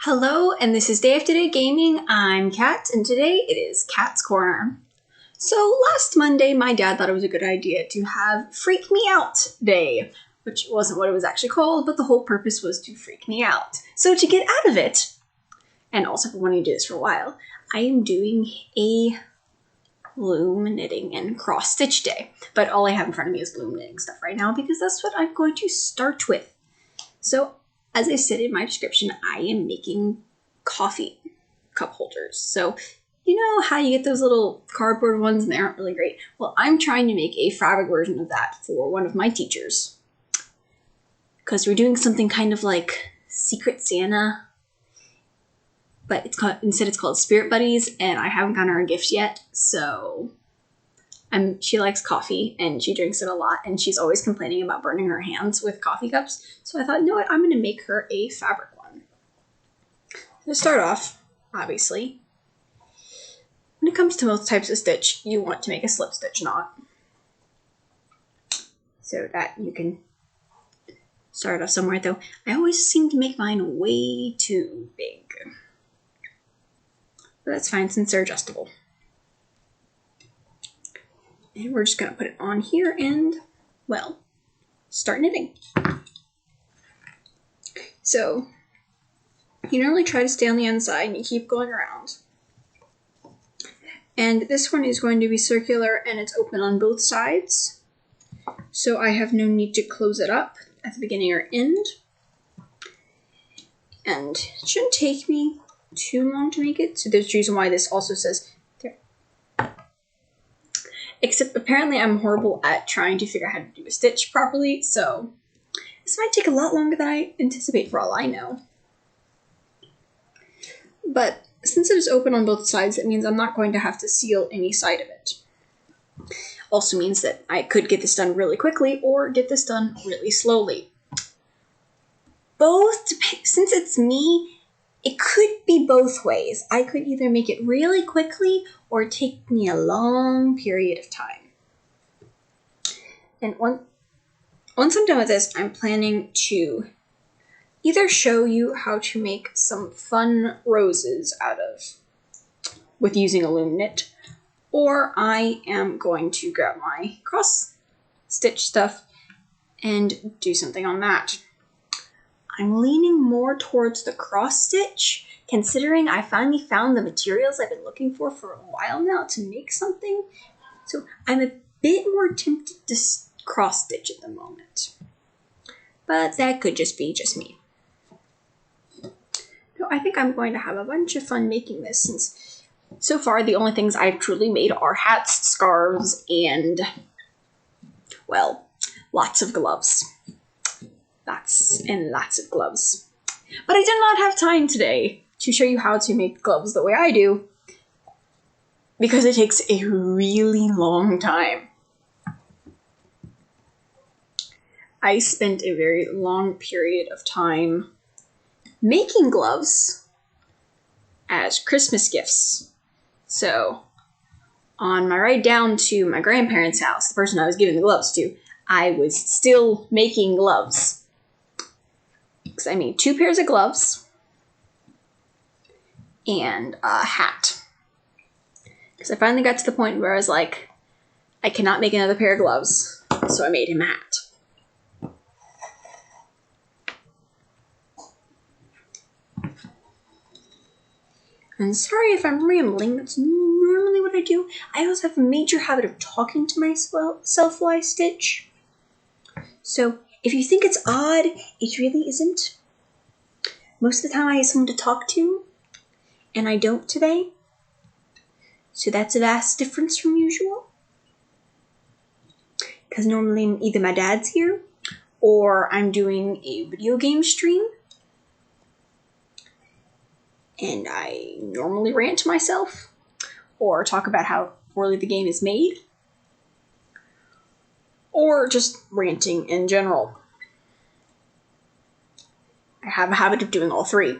Hello, and this is Day After Day Gaming. I'm Kat, and today it is Kat's Corner. So last Monday, my dad thought it was a good idea to have Freak Me Out Day, which wasn't what it was actually called, but the whole purpose was to freak me out. So to get out of it, and also for wanting to do this for a while, I am doing a loom knitting and cross stitch day. But all I have in front of me is loom knitting stuff right now because that's what I'm going to start with. So as I said in my description, I am making coffee cup holders. So you know how you get those little cardboard ones and they aren't really great? Well, I'm trying to make a fabric version of that for one of my teachers. Because we're doing something kind of like Secret Santa, but instead it's called Spirit Buddies, and I haven't gotten her a gift yet, so she likes coffee and she drinks it a lot, and she's always complaining about burning her hands with coffee cups. So I thought, you know what, I'm going to make her a fabric one. To start off, obviously, when it comes to most types of stitch, you want to make a slip stitch knot so that you can start off somewhere. Though I always seem to make mine way too big, but that's fine since they're adjustable. And we're just going to put it on here and, well, start knitting. So you normally try to stay on the inside and you keep going around. And this one is going to be circular and it's open on both sides. So I have no need to close it up at the beginning or end. And it shouldn't take me too long to make it. So there's a reason why this also says there. Except apparently I'm horrible at trying to figure out how to do a stitch properly, so this might take a lot longer than I anticipate for all I know. But since it is open on both sides, it means I'm not going to have to seal any side of it. Also means that I could get this done really quickly or get this done really slowly. Since it's me, it could be both ways. I could either make it really quickly or take me a long period of time. And once I'm done with this, I'm planning to either show you how to make some fun roses with using a loom knit, or I am going to grab my cross stitch stuff and do something on that. I'm leaning more towards the cross stitch, considering I finally found the materials I've been looking for a while now to make something. So I'm a bit more tempted to cross stitch at the moment. But that could just be me. So I think I'm going to have a bunch of fun making this, since so far the only things I've truly made are hats, scarves, and, well, lots of gloves. Lots of gloves. But I did not have time today to show you how to make gloves the way I do, because it takes a really long time. I spent a very long period of time making gloves as Christmas gifts. So on my ride down to my grandparents' house, the person I was giving the gloves to, I was still making gloves. Because I made 2 pairs of gloves and a hat. Because I finally got to the point where I was like, I cannot make another pair of gloves, so I made him a hat. And sorry if I'm rambling, that's normally what I do. I also have a major habit of talking to myself while I stitch. So if you think it's odd, it really isn't. Most of the time I have someone to talk to, and I don't today. So that's a vast difference from usual. Because normally either my dad's here, or I'm doing a video game stream. And I normally rant to myself, or talk about how poorly the game is made, or just ranting in general. I have a habit of doing all three.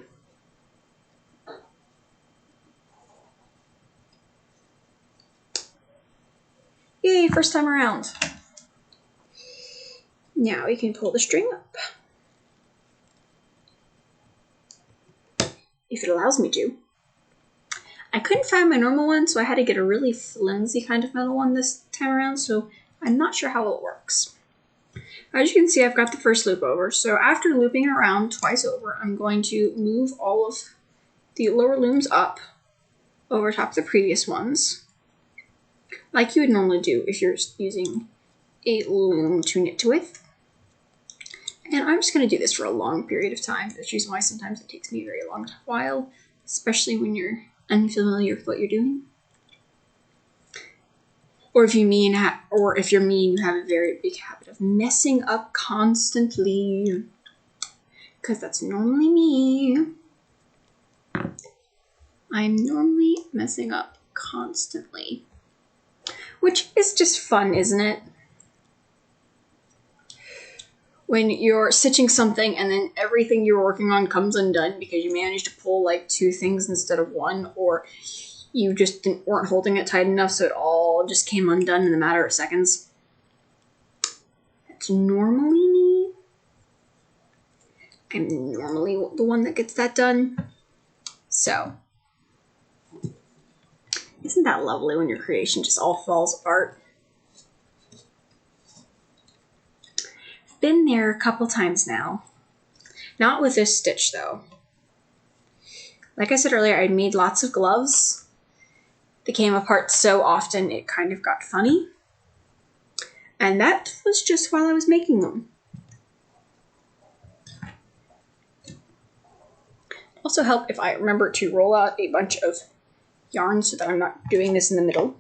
Yay, first time around. Now we can pull the string up. if it allows me to. I couldn't find my normal one, so I had to get a really flimsy kind of metal one this time around, so I'm not sure how it works. As you can see, I've got the first loop over, so after looping it around twice over, I'm going to move all of the lower looms up over top of the previous ones, like you would normally do if you're using a loom to knit with. And I'm just going to do this for a long period of time. That's the reason why sometimes it takes me a very long while, especially when you're unfamiliar with what you're doing. Or if you're me and you have a very big habit of messing up constantly, because that's normally me. I'm normally messing up constantly, which is just fun, isn't it? When you're stitching something and then everything you're working on comes undone because you managed to pull like 2 things instead of 1, or you just weren't holding it tight enough, so it all just came undone in a matter of seconds. That's normally me. I'm normally the one that gets that done. So, isn't that lovely when your creation just all falls apart? Been there a couple times now. Not with this stitch though. Like I said earlier, I made lots of gloves. They came apart so often it kind of got funny. And that was just while I was making them. Also help if I remember to roll out a bunch of yarn so that I'm not doing this in the middle.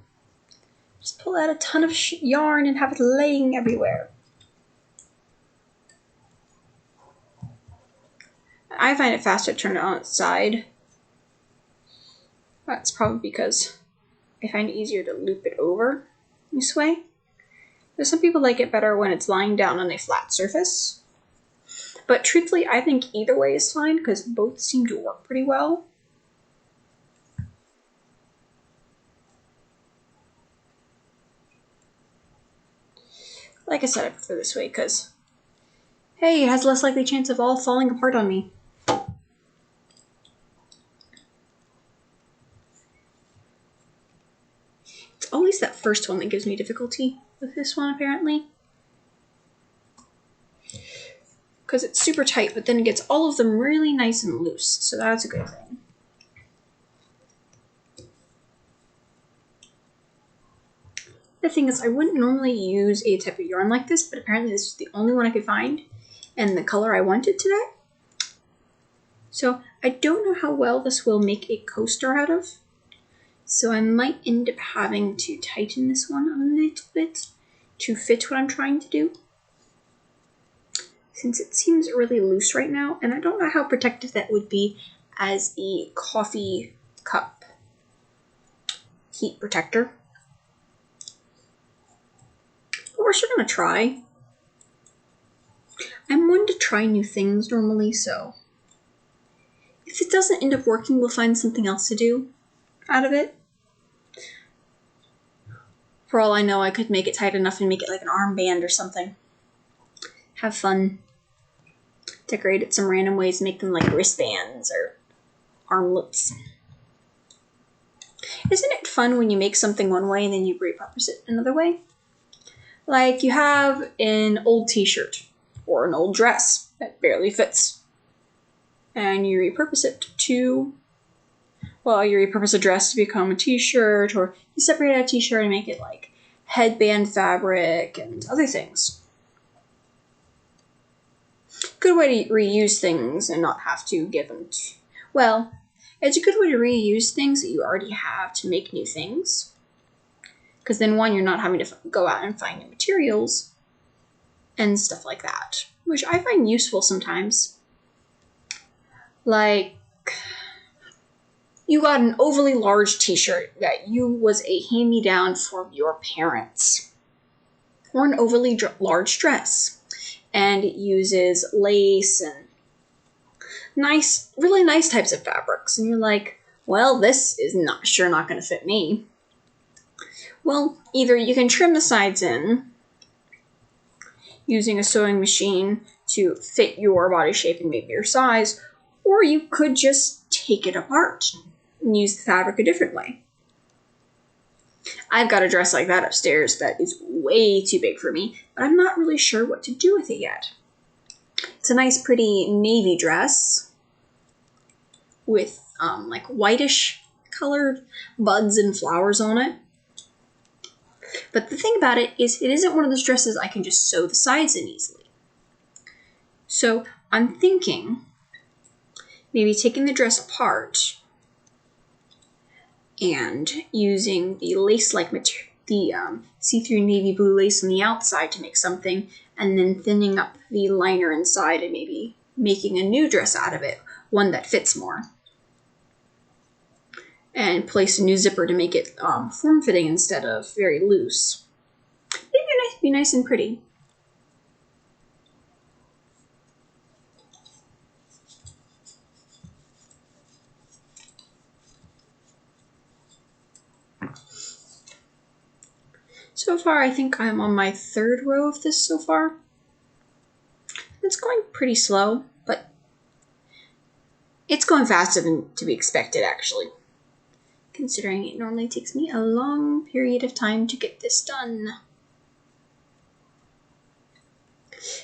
Just pull out a ton of yarn and have it laying everywhere. I find it faster to turn it on its side. That's probably because I find it easier to loop it over this way. There's some people like it better when it's lying down on a flat surface. But truthfully, I think either way is fine because both seem to work pretty well. Like I said, I prefer this way because, hey, it has less likely chance of all falling apart on me. It's always that first one that gives me difficulty with this one, apparently. Because it's super tight, but then it gets all of them really nice and loose, so that's a good thing. The thing is, I wouldn't normally use a type of yarn like this, but apparently this is the only one I could find, and the color I wanted today. So I don't know how well this will make a coaster out of, so I might end up having to tighten this one a little bit to fit what I'm trying to do, since it seems really loose right now, and I don't know how protective that would be as a coffee cup heat protector. But we're still gonna try. I'm one to try new things normally, so if it doesn't end up working, we'll find something else to do out of it. For all I know, I could make it tight enough and make it like an armband or something. Have fun. Decorate it some random ways, make them like wristbands or armlets. Isn't it fun when you make something one way and then you repurpose it another way? Like you have an old t-shirt or an old dress that barely fits, and you repurpose it to, well, you repurpose a dress to become a t-shirt, or you separate out a t-shirt and make it like headband fabric and other things. Good way to reuse things and not have to give them to, well, it's a good way to reuse things that you already have to make new things. Because then one, you're not having to go out and find new materials and stuff like that, which I find useful sometimes. Like, you got an overly large t-shirt that was a hand-me-down from your parents, or an overly large dress, and it uses lace and really nice types of fabrics, and you're like, well, this is not going to fit me. Well, either you can trim the sides in using a sewing machine to fit your body shape and maybe your size, or you could just take it apart and use the fabric a different way. I've got a dress like that upstairs that is way too big for me, but I'm not really sure what to do with it yet. It's a nice, pretty navy dress with like whitish colored buds and flowers on it. But the thing about it is, it isn't one of those dresses I can just sew the sides in easily. So I'm thinking maybe taking the dress apart and using the lace-like material, the see-through navy blue lace on the outside to make something, and then thinning up the liner inside and maybe making a new dress out of it, one that fits more. And place a new zipper to make it form-fitting instead of very loose. Maybe be nice and pretty. So far, I think I'm on my 3rd row of this so far. It's going pretty slow, but it's going faster than to be expected, actually, considering it normally takes me a long period of time to get this done.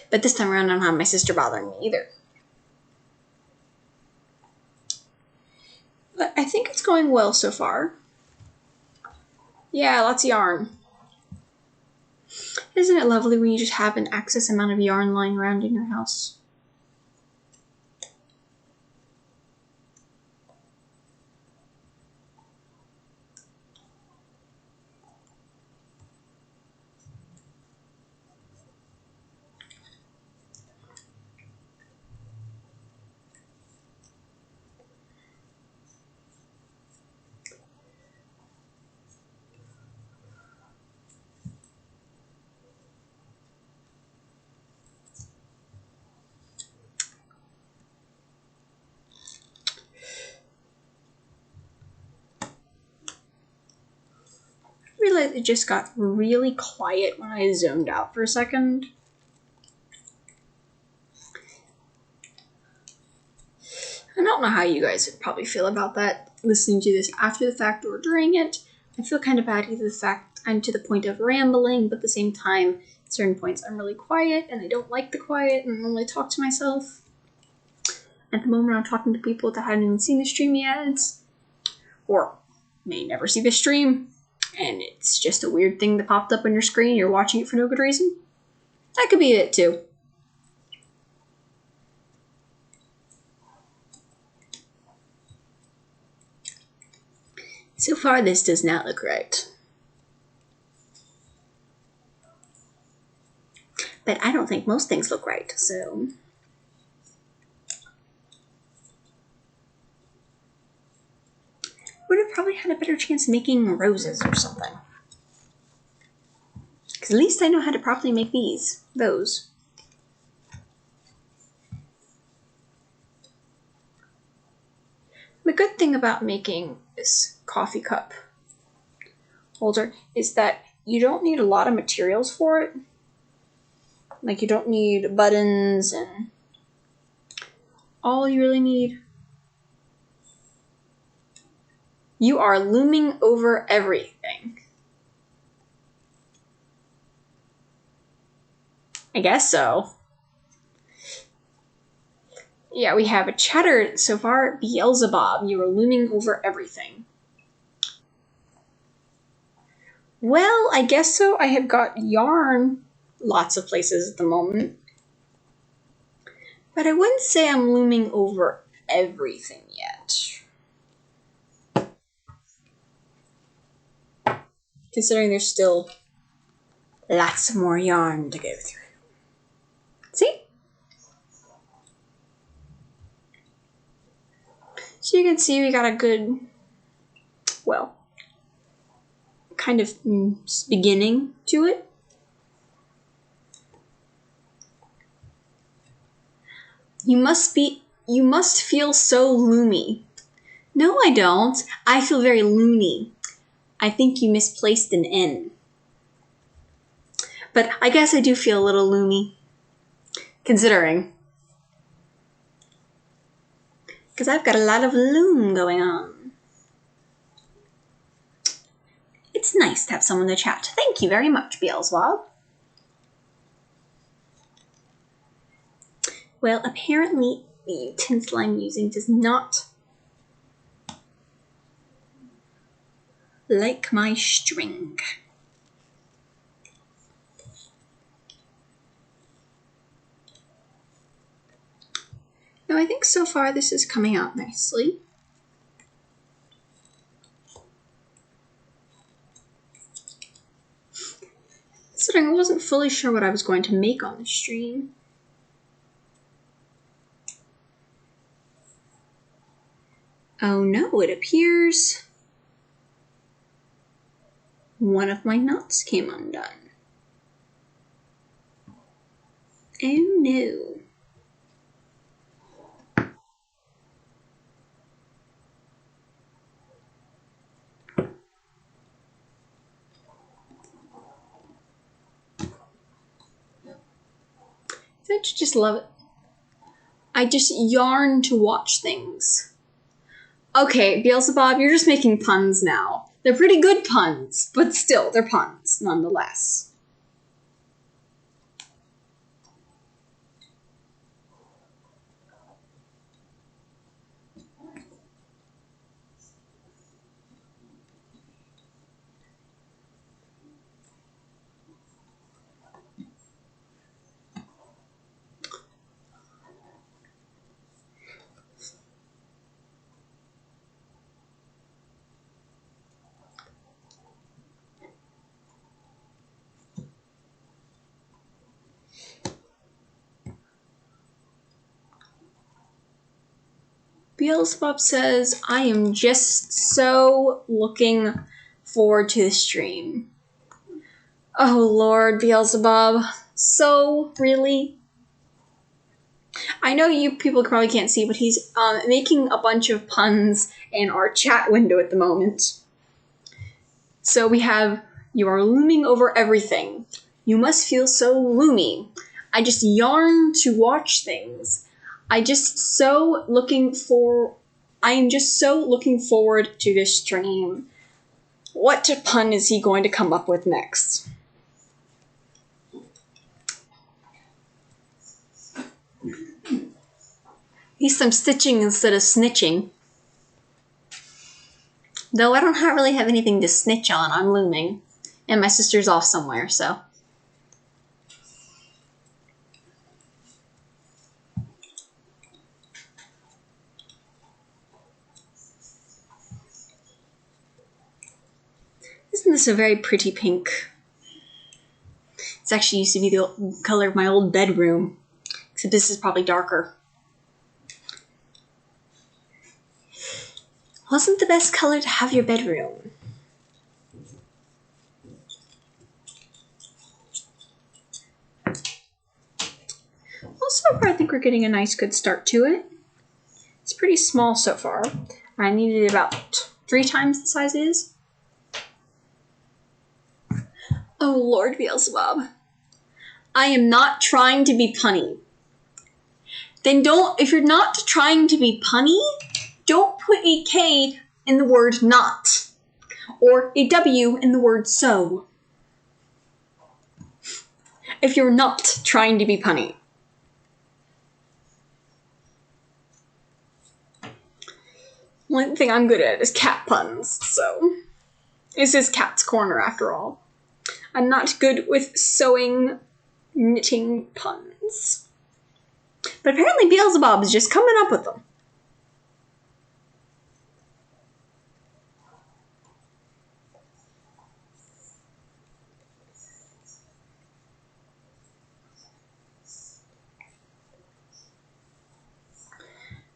But this time around, I don't have my sister bothering me either. But I think it's going well so far. Yeah, lots of yarn. Isn't it lovely when you just have an excess amount of yarn lying around in your house? I realized it just got really quiet when I zoned out for a second. I don't know how you guys would probably feel about that, listening to this after the fact or during it. I feel kind of bad either the fact I'm to the point of rambling, but at the same time, at certain points I'm really quiet and I don't like the quiet and I normally talk to myself. At the moment I'm talking to people that haven't even seen the stream yet, or may never see the stream, and it's just a weird thing that popped up on your screen, you're watching it for no good reason. That could be it too. So far, this does not look right. But I don't think most things look right, so... would have probably had a better chance making roses or something. Because at least I know how to properly make those. The good thing about making this coffee cup holder is that you don't need a lot of materials for it. Like, you don't need buttons, and all you really need... You are looming over everything. I guess so. Yeah, we have a chatter so far. Beelzebub, you are looming over everything. Well, I guess so. I have got yarn lots of places at the moment. But I wouldn't say I'm looming over everything yet. Considering there's still lots more yarn to go through. See? So you can see we got a good, well, kind of beginning to it. You must feel so loomy. No, I don't. I feel very loony. I think you misplaced an N. But I guess I do feel a little loomy, considering because I've got a lot of Loom going on. It's nice to have someone to chat. Thank you very much, Beelzebub. Well, apparently the utensil I'm using does not like my string. Now I think so far this is coming out nicely. Considering I wasn't fully sure what I was going to make on the stream. Oh no, it appears one of my knots came undone. Oh no. Don't you just love it? I just yarn to watch things. Okay, Beelzebub, you're just making puns now. They're pretty good puns, but still, they're puns, nonetheless. Beelzebub says, I am just so looking forward to the stream. Oh Lord, Beelzebub. So, really? I know you people probably can't see, but he's making a bunch of puns in our chat window at the moment. So we have, you are looming over everything. You must feel so loomy. I just yarn to watch things. I am just so looking forward to this stream. What pun is he going to come up with next? He's some stitching instead of snitching. Though I don't really have anything to snitch on, I'm looming. And my sister's off somewhere, so. Isn't this a very pretty pink? This actually used to be the color of my old bedroom. Except this is probably darker. Wasn't the best color to have your bedroom? Well, so far I think we're getting a nice good start to it. It's pretty small so far. I needed about 3 times the size it is. Oh Lord Beelzebub. I am not trying to be punny. Then if you're not trying to be punny, don't put a K in the word not. Or a W in the word so. If you're not trying to be punny. One thing I'm good at is cat puns, so. This is Cat's Corner after all. I'm not good with sewing, knitting puns. But apparently Beelzebub is just coming up with them.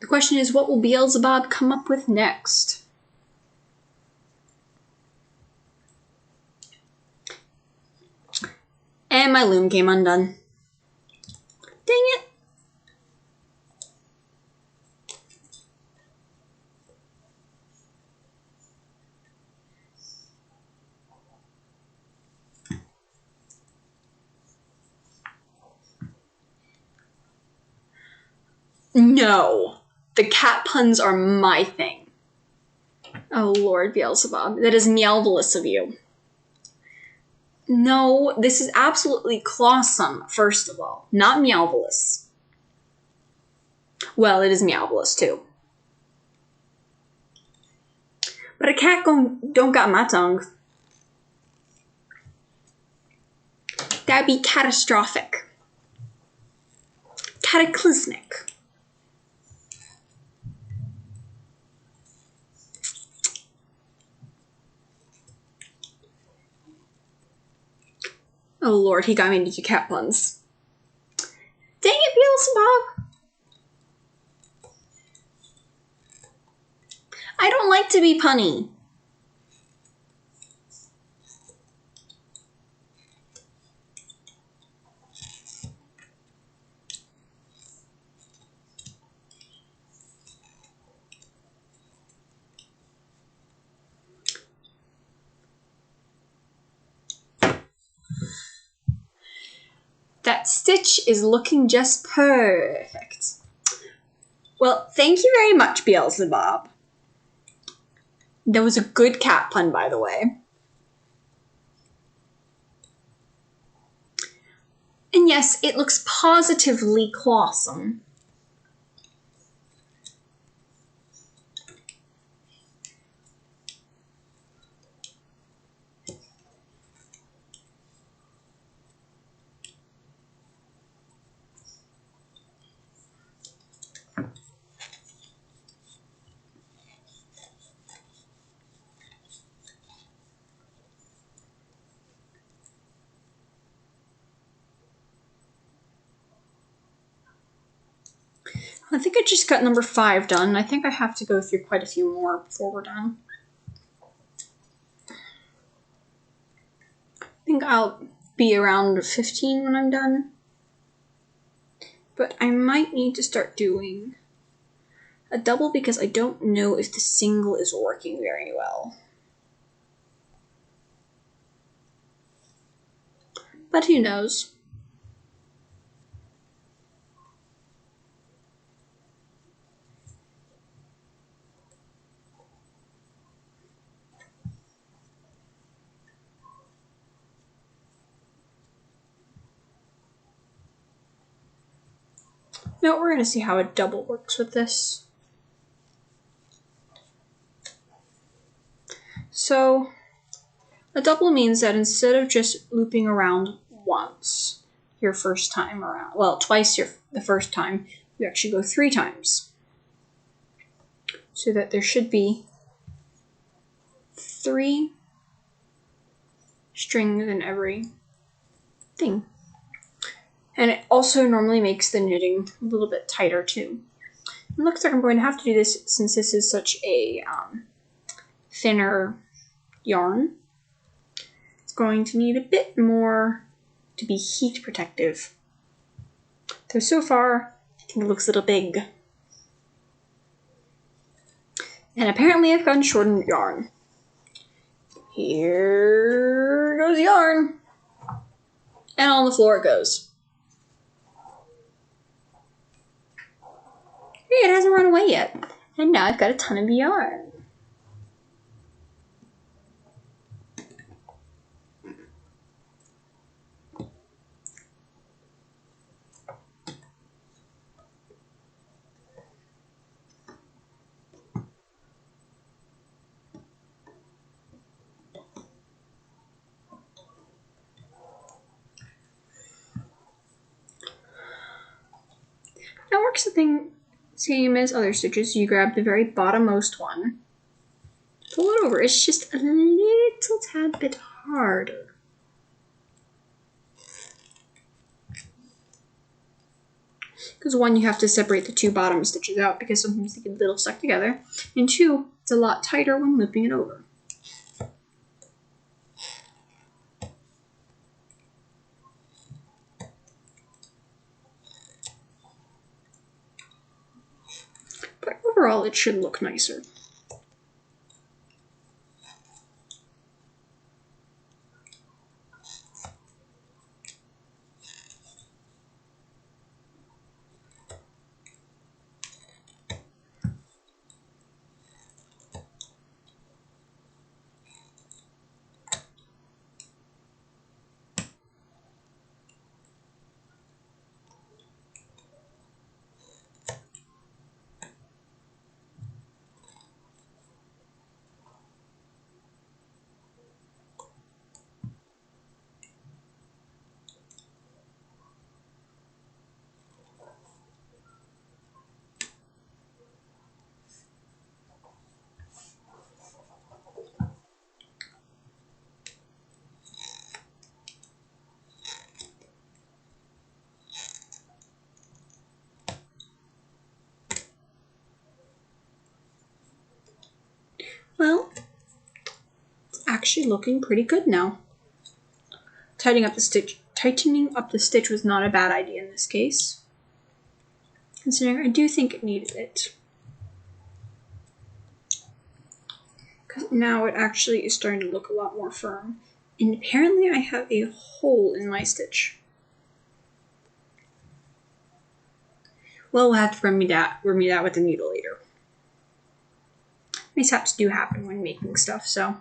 The question is, what will Beelzebub come up with next? And my loom came undone. Dang it. No. The cat puns are my thing. Oh, Lord Beelzebub, that is meowvelous of you. No, this is absolutely clawsome, first of all, not meowvelous. Well, it is meowvelous, too. But a cat don't got my tongue. That'd be catastrophic. Cataclysmic. Oh Lord, he got me into cat puns. Dang it, Beelzebub! I don't like to be punny. That stitch is looking just perfect. Well, thank you very much, Beelzebub. That was a good cat pun, by the way. And yes, it looks positively clawsome. I think I just got number 5 done. I think I have to go through quite a few more before we're done. I think I'll be around 15 when I'm done. But I might need to start doing a double because I don't know if the single is working very well. But who knows? No, we're going to see how a double works with this. So, a double means that instead of just looping around once your first time around, well, twice the first time, you actually go 3 times. So that there should be 3 strings in every thing. And it also normally makes the knitting a little bit tighter too. It looks like I'm going to have to do this since this is such a thinner yarn. It's going to need a bit more to be heat protective. Though so far, I think it looks a little big. And apparently I've gotten short on yarn. Here goes yarn. And on the floor it goes. Hey, it hasn't run away yet. And now I've got a ton of yarn. Now works the thing same as other stitches. You grab the very bottommost one, pull it over. It's just a little tad bit harder. Because 1, you have to separate the 2 bottom stitches out because sometimes they get a little stuck together. And 2, it's a lot tighter when looping it over. But overall, it should look nicer. actually looking pretty good now. Tightening up the stitch was not a bad idea in this case, considering I do think it needed it. Because now it actually is starting to look a lot more firm. And apparently I have a hole in my stitch. Well, we'll have to remedy that with the needle later. Mishaps do happen when making stuff, so.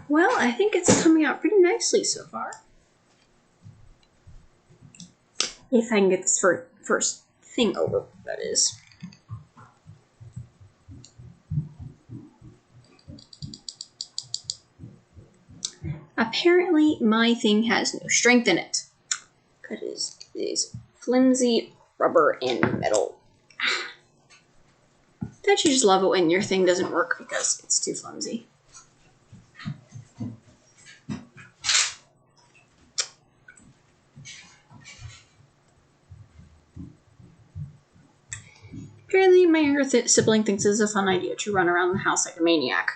Well, I think it's coming out pretty nicely so far. If I can get this first thing over, that is. Apparently, my thing has no strength in it. Because it is flimsy rubber and metal. Don't you just love it when your thing doesn't work because it's too flimsy? Apparently, my younger sibling thinks it's a fun idea to run around the house like a maniac.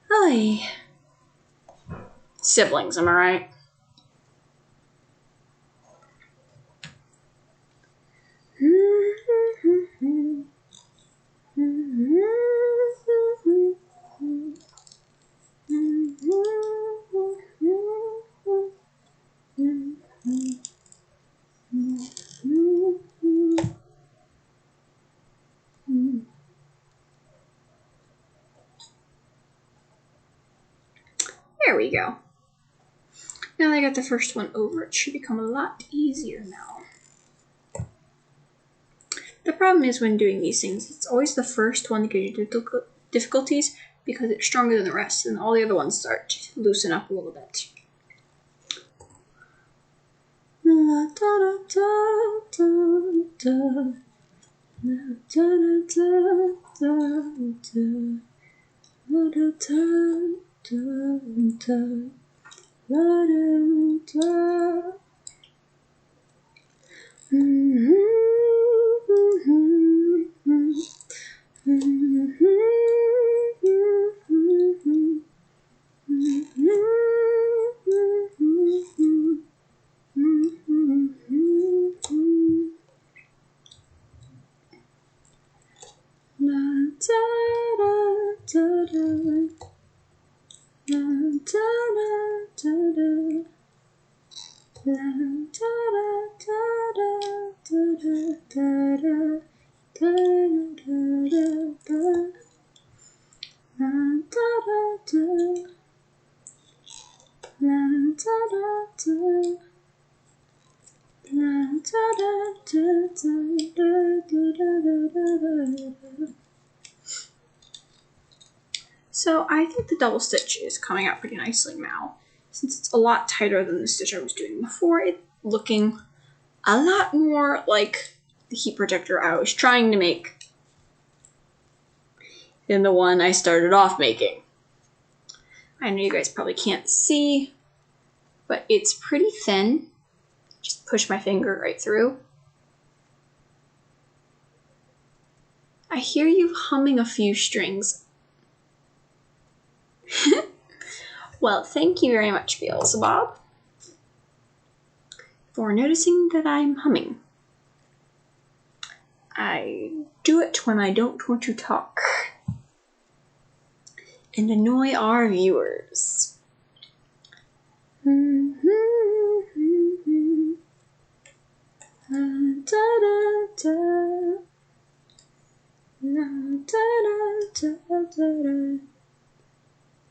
Aye. Siblings, am I right? There we go. Now that I got the first one over, it should become a lot easier now. The problem is when doing these things, it's always the first one that gives you difficulties because it's stronger than the rest, and all the other ones start to loosen up a little bit. So I think the double stitch is coming out pretty nicely now. Since it's a lot tighter than the stitch I was doing before, it's looking a lot more like the heat protector I was trying to make than the one I started off making. I know you guys probably can't see, but it's pretty thin. Just push my finger right through. I hear you humming a few strings. Well, thank you very much, Beelzebub, for noticing that I'm humming. I do it when I don't want to talk and annoy our viewers. da da da. La da da da da da.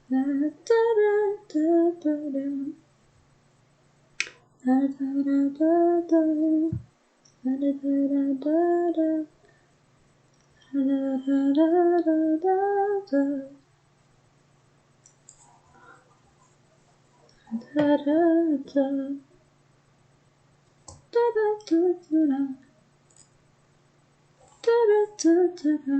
La da da da da da. La da da da da. La da da da da. La da da da da da. Da da da. Da da da da da. Da da da da da.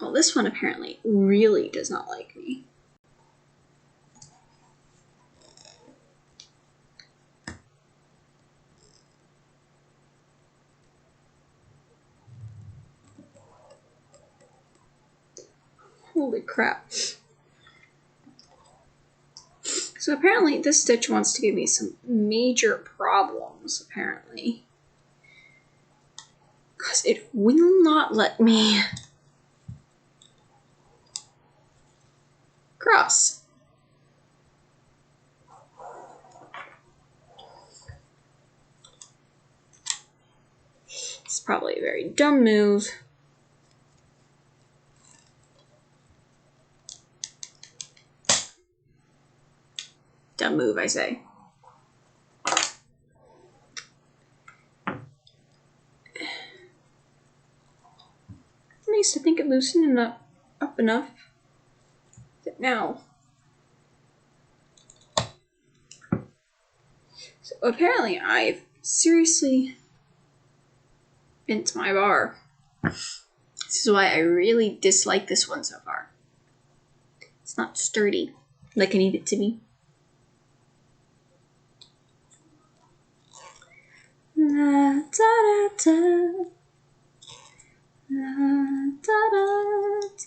Well, this one apparently really does not like me. Holy crap. So apparently this stitch wants to give me some major problems, apparently. Because it will not let me cross. It's probably a very dumb move. Dumb move, I say. Nice, I think it loosened up enough. But now. So apparently I've seriously bent my bar. This is why I really dislike this one so far. It's not sturdy like I need it to be. La da da da. La da da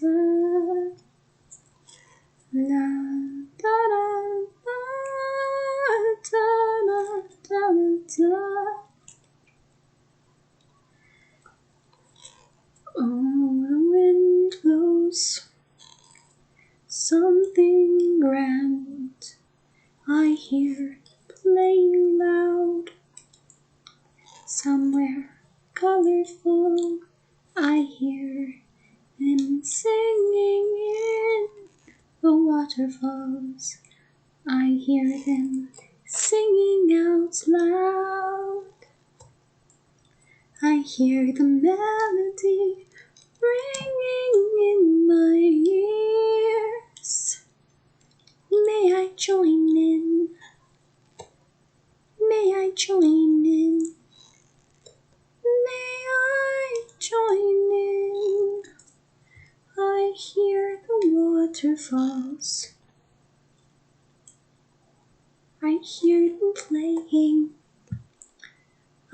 da. La da da da da da. Oh, the wind blows something grand. I hear playing loud. Somewhere colorful, I hear them singing in the waterfalls. I hear them singing out loud. I hear the melody ringing in my ears. May I join in? May I join in? May I join in? I hear the waterfalls. I hear them playing.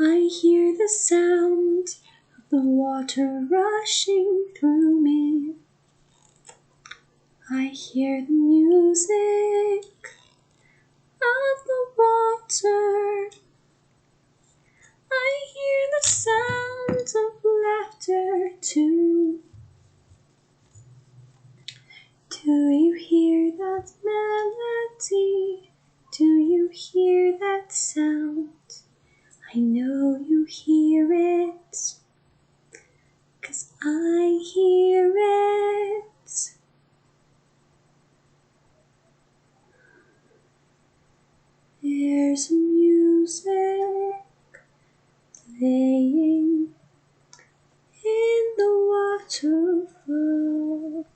I hear the sound of the water rushing through me. I hear the music of the water. I hear the sound of laughter too. Do you hear that melody? Do you hear that sound? I know you hear it, 'cause I hear it. There's music playing in the waterfall.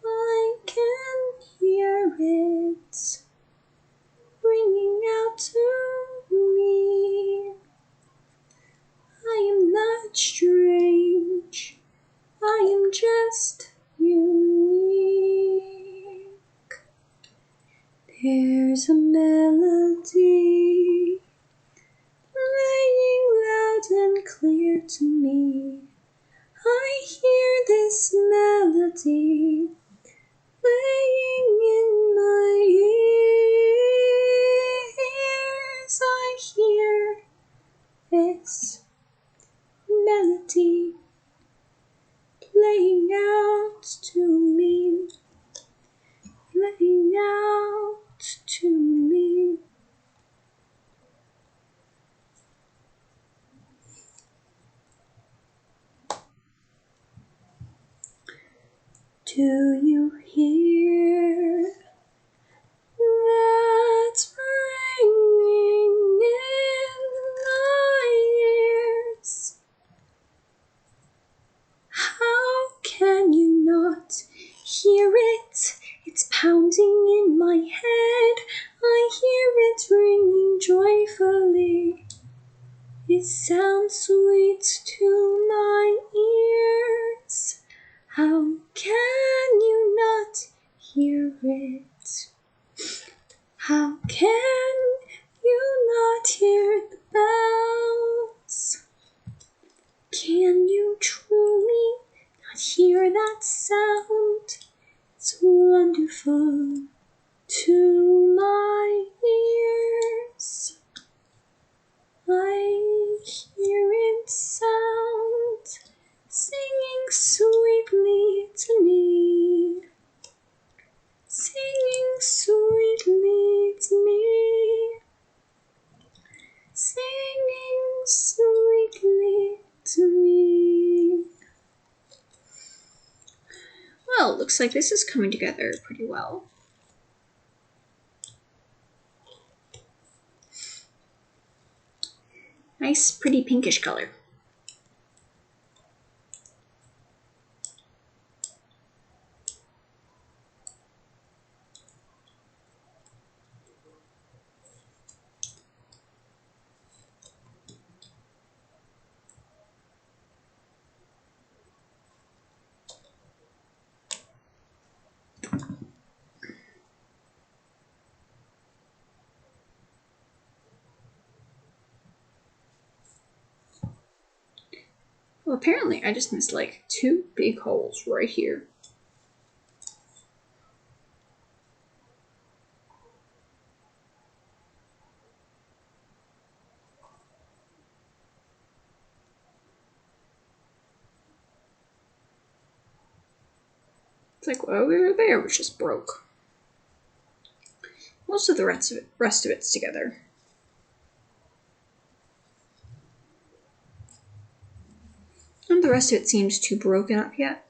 I can hear it ringing out to me. I am not strange, I am just unique. There's a melody hear this melody playing out to me, playing out to me. Do you hear that ringing in my ears? How can you not hear it? It's pounding in my head. I hear it ringing joyfully. It sounds sweet to my ears. How can you not hear it? How can you not hear the bells? Can you truly not hear that sound? It's wonderful to my ears. I hear it sound, singing sweetly to me, singing sweetly to me, singing sweetly to me. Well, looks like this is coming together pretty well. Nice, pretty pinkish color. Well, apparently I just missed like 2 big holes right here. It's like over there was just broke. Most of the rest of it's together. And the rest of it seems too broken up yet.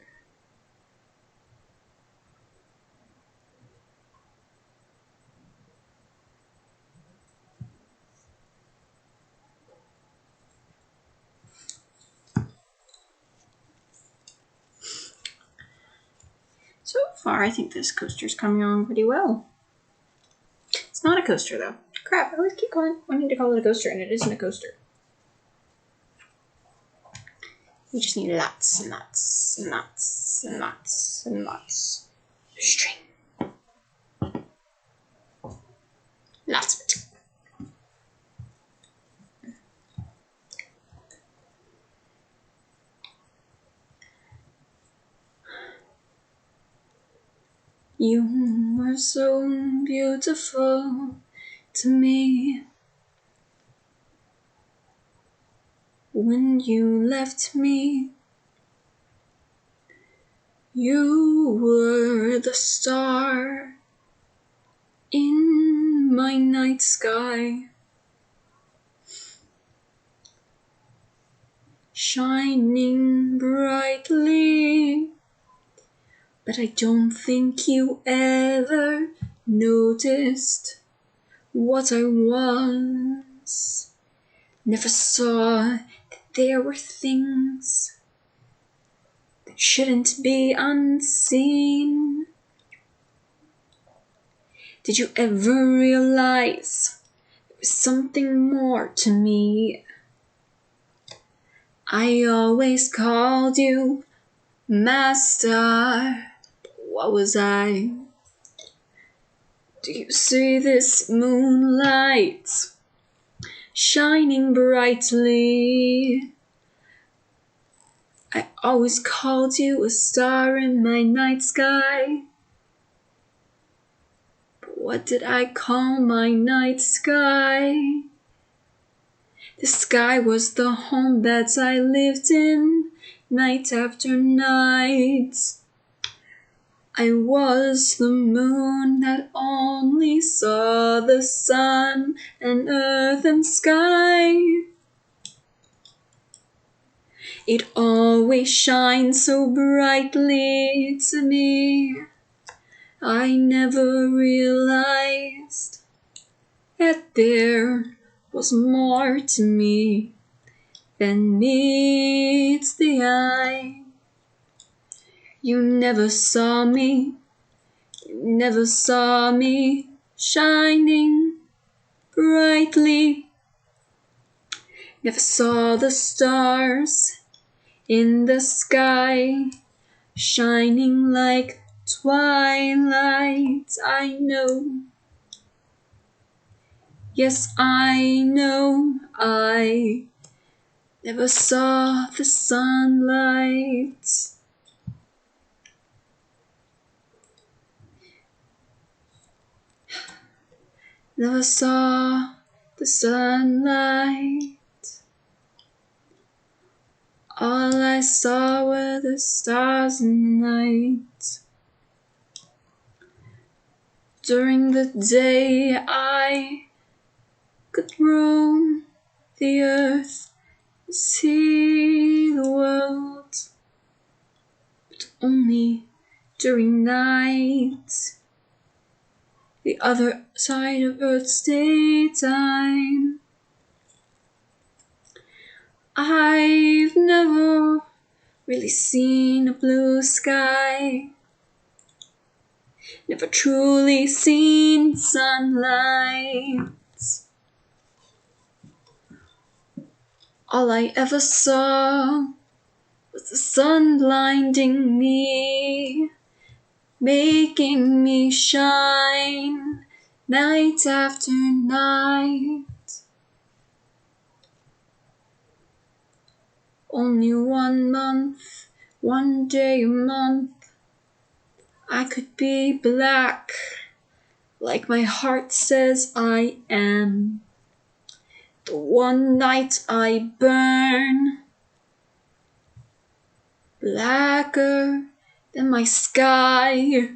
So far, I think this coaster's coming along pretty well. It's not a coaster, though. Crap, I always keep wanting to call it a coaster, and it isn't a coaster. We just need lots and lots and lots and lots and lots of string. Lots of it. You were so beautiful to me. When you left me, you were the star in my night sky, shining brightly. But I don't think you ever noticed what I was. Never saw that there were things that shouldn't be unseen. Did you ever realize there was something more to me? I always called you Master. What was I? Do you see this moonlight shining brightly? I always called you a star in my night sky. But what did I call my night sky? The sky was the home that I lived in, night after night. I was the moon that only saw the sun and earth and sky. It always shined so brightly to me. I never realized that there was more to me than meets the eye. You never saw me shining brightly. Never saw the stars in the sky shining like twilight. I know, yes I know, I never saw the sunlight. Never saw the sunlight. All I saw were the stars in the night. During the day I could roam the earth, see the world, but only during night, the other side of Earth's daytime. I've never really seen a blue sky, never truly seen sunlight. All I ever saw was the sun blinding me, making me shine night after night. Only 1 month, 1 day a month, I could be black, like my heart says I am. The one night I burn, blacker than my sky.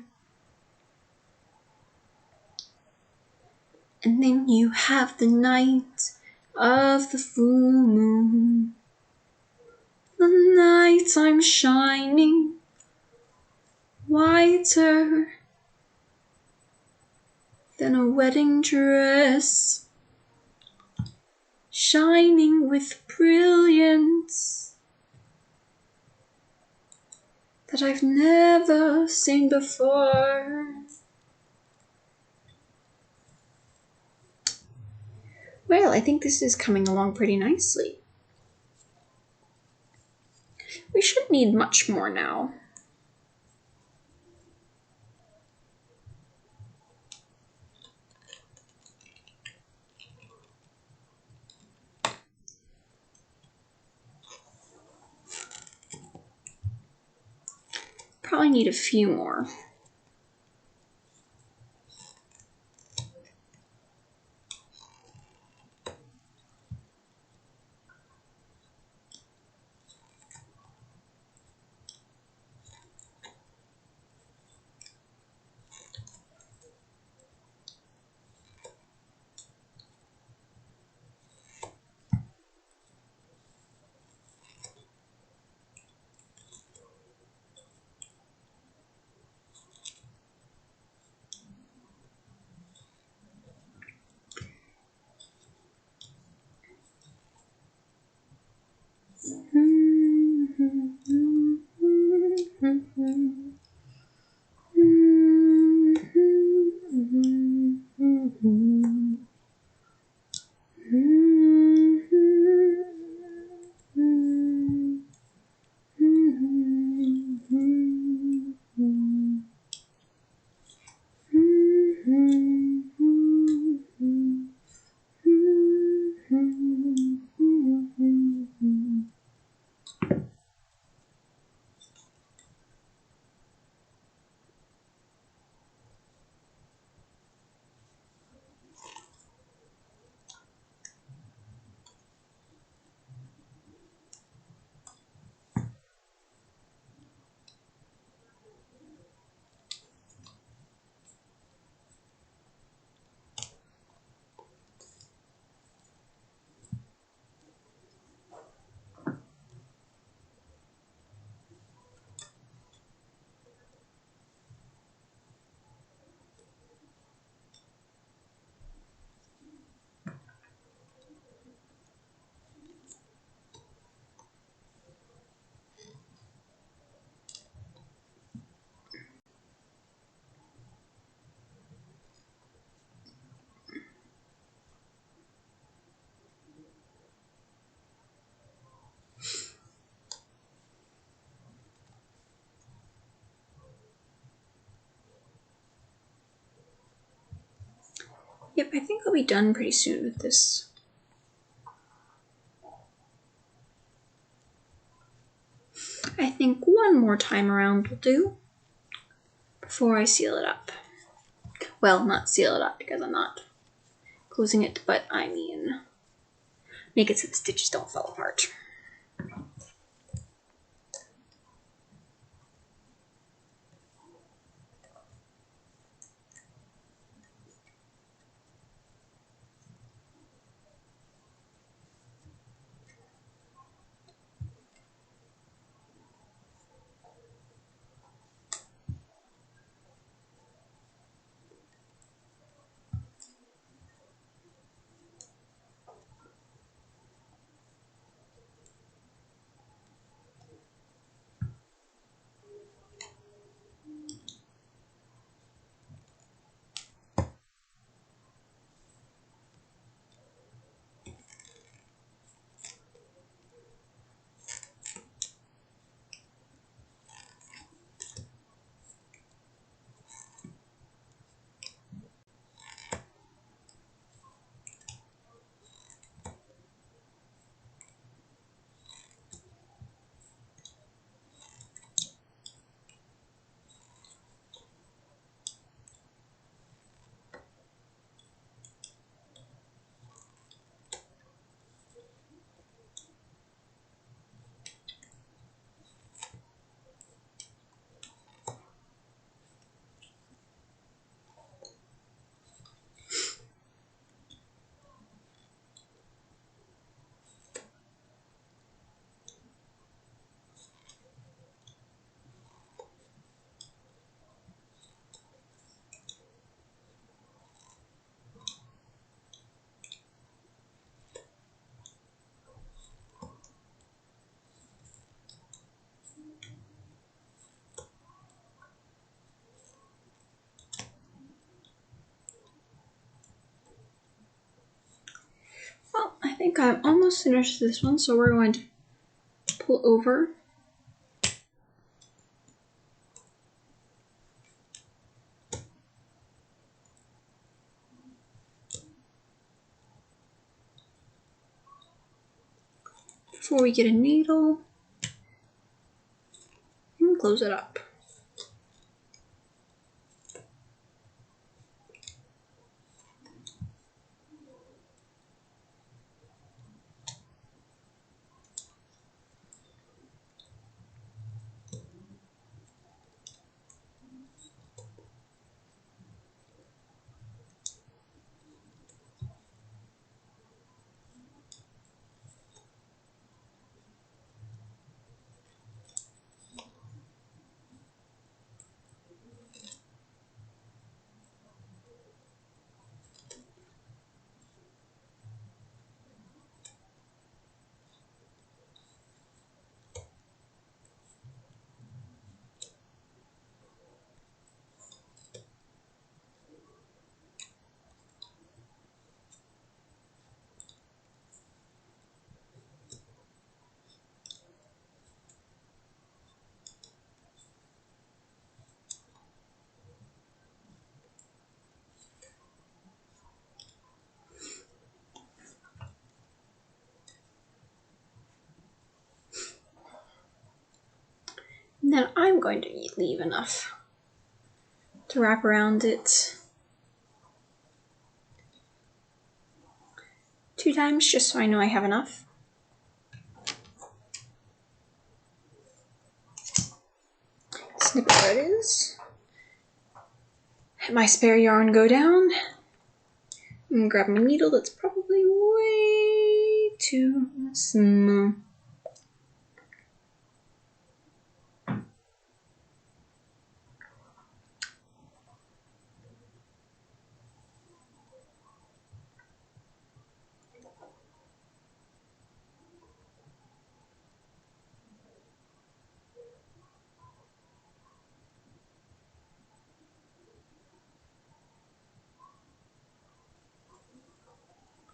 And then you have the night of the full moon. The night I'm shining whiter than a wedding dress, shining with brilliance that I've never seen before. Well, I think this is coming along pretty nicely. We shouldn't need much more now. Probably need a few more. Yep, I think I'll be done pretty soon with this. I think one more time around will do before I seal it up. Well, not seal it up because I'm not closing it, but I mean make it so the stitches don't fall apart. Well, I think I'm almost finished this one, so we're going to pull over. Before we get a needle and close it up. And then I'm going to leave enough to wrap around it 2 times, just so I know I have enough. Snip it where it is. Let my spare yarn go down. And grab my needle that's probably way too small.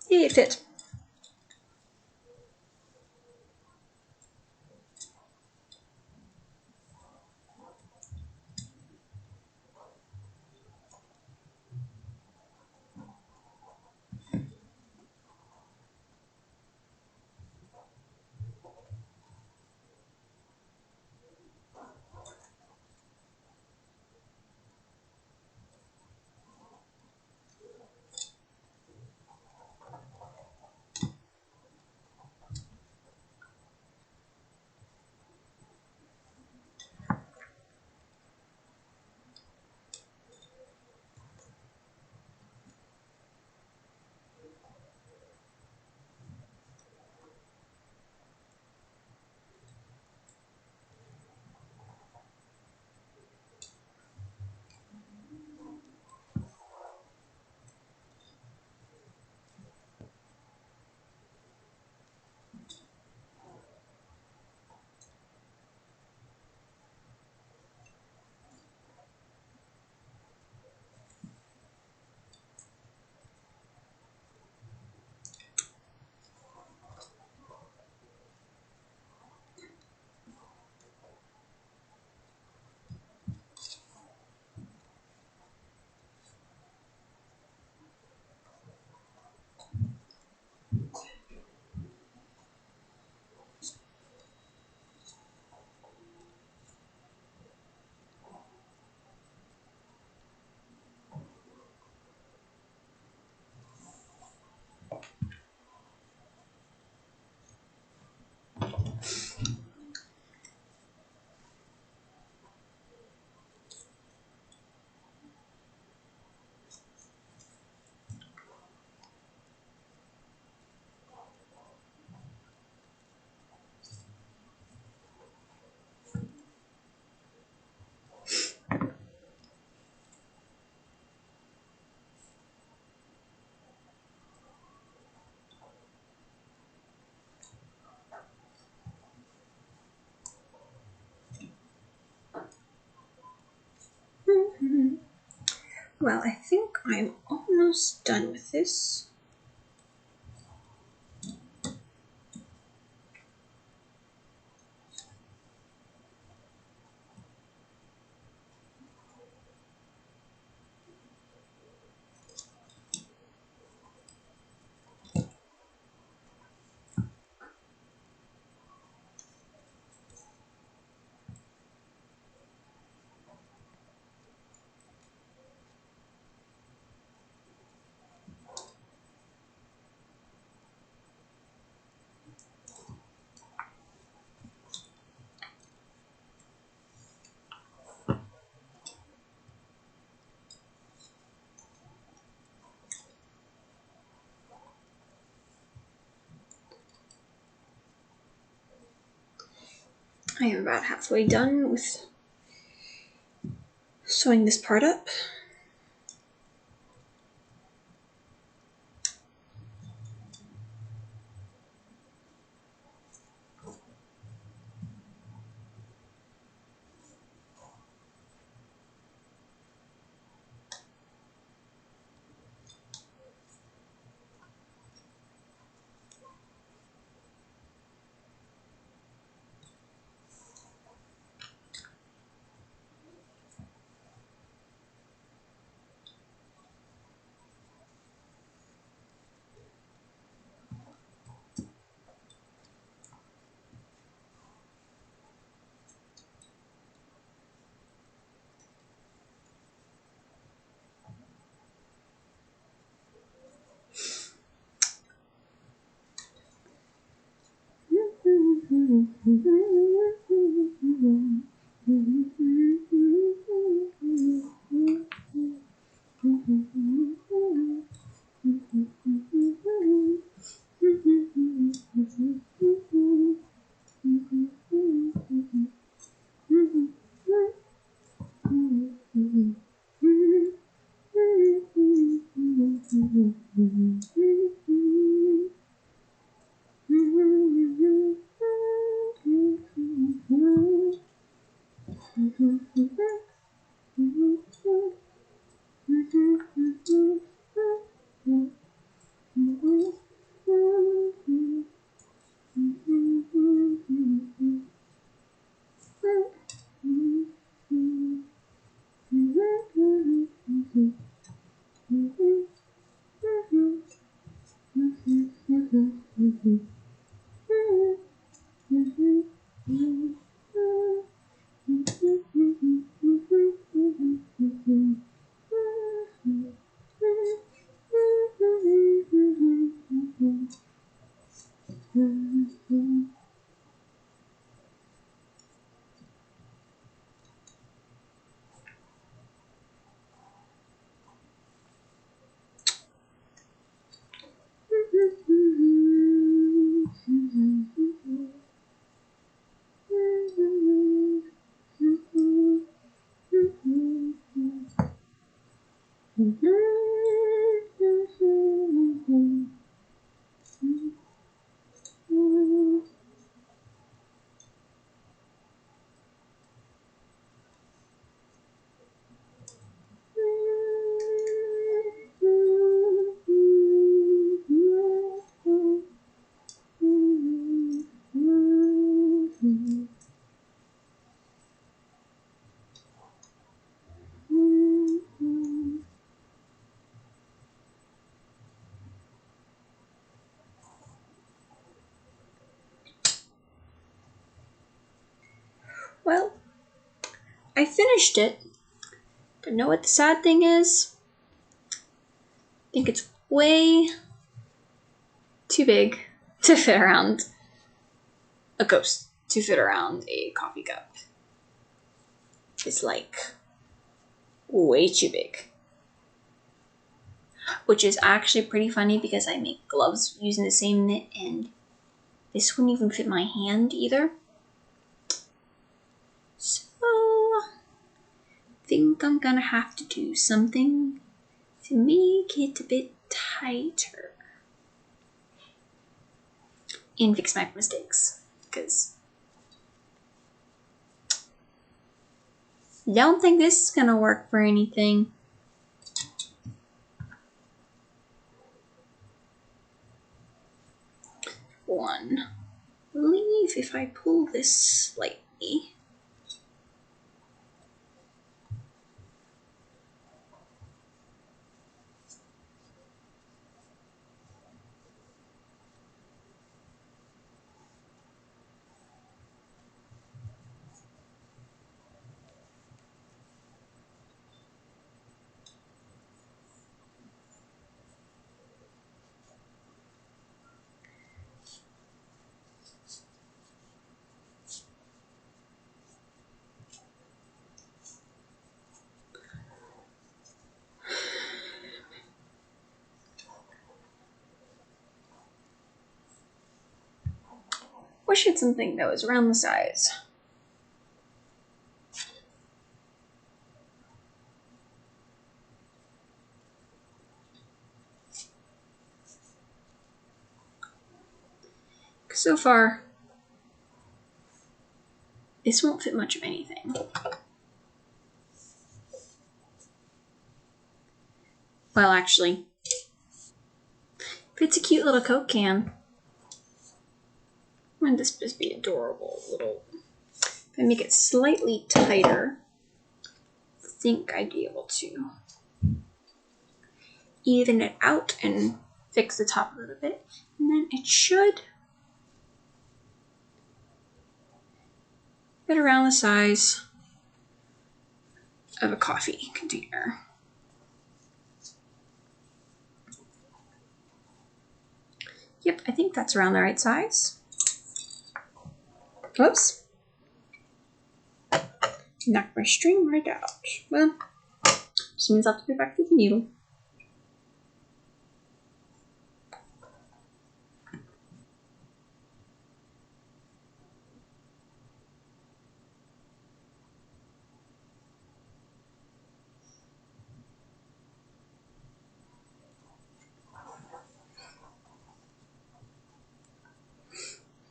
Yeah, it fit. Well, I think I'm almost done with this. I am about halfway done with sewing this part up. Well, I finished it, but know what the sad thing is? I think it's way too big to fit around a ghost, to fit around a coffee cup. It's like way too big. Which is actually pretty funny because I make gloves using the same knit, and this wouldn't even fit my hand either. So I think I'm gonna have to do something to make it a bit tighter and fix my mistakes, because I don't think this is gonna work for anything. One. I believe if I pull this slightly, wish it had something that was around the size. So far, this won't fit much of anything. Well, actually, fits a cute little Coke can. Wouldn't this just be adorable little? If I make it slightly tighter, I think I'd be able to even it out and fix the top a little bit, and then it should fit around the size of a coffee container. Yep, I think that's around the right size. Whoops. Knocked my string right out. Well, just means I'll have to go back to the needle.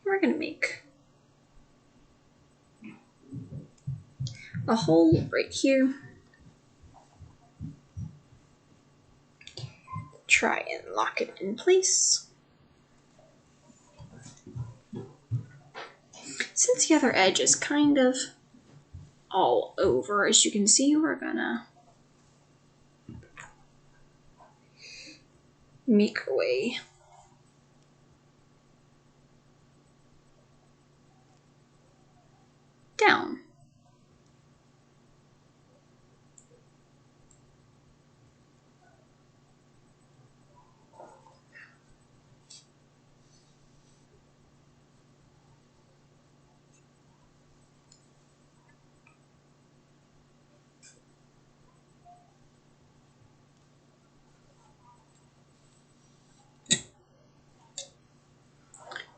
We're gonna make a hole right here. Try and lock it in place. Since the other edge is kind of all over, as you can see, we're gonna make our way down.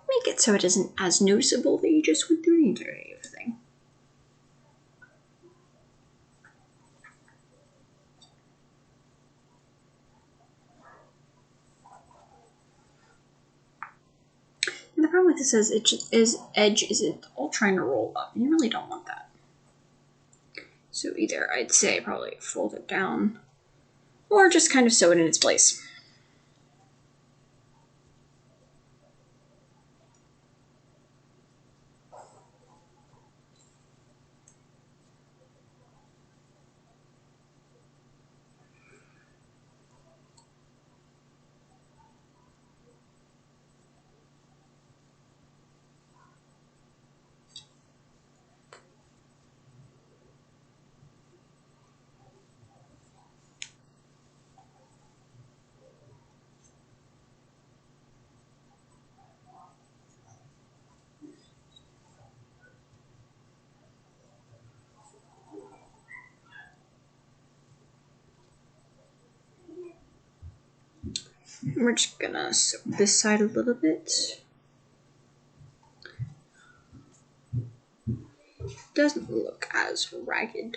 Make it so it isn't as noticeable that you just went through the entirety of the thing. And the problem with this is edge isn't all trying to roll up, and you really don't want that. So either I'd say probably fold it down, or just kind of sew it in its place. We're just gonna sew this side a little bit. Doesn't look as ragged.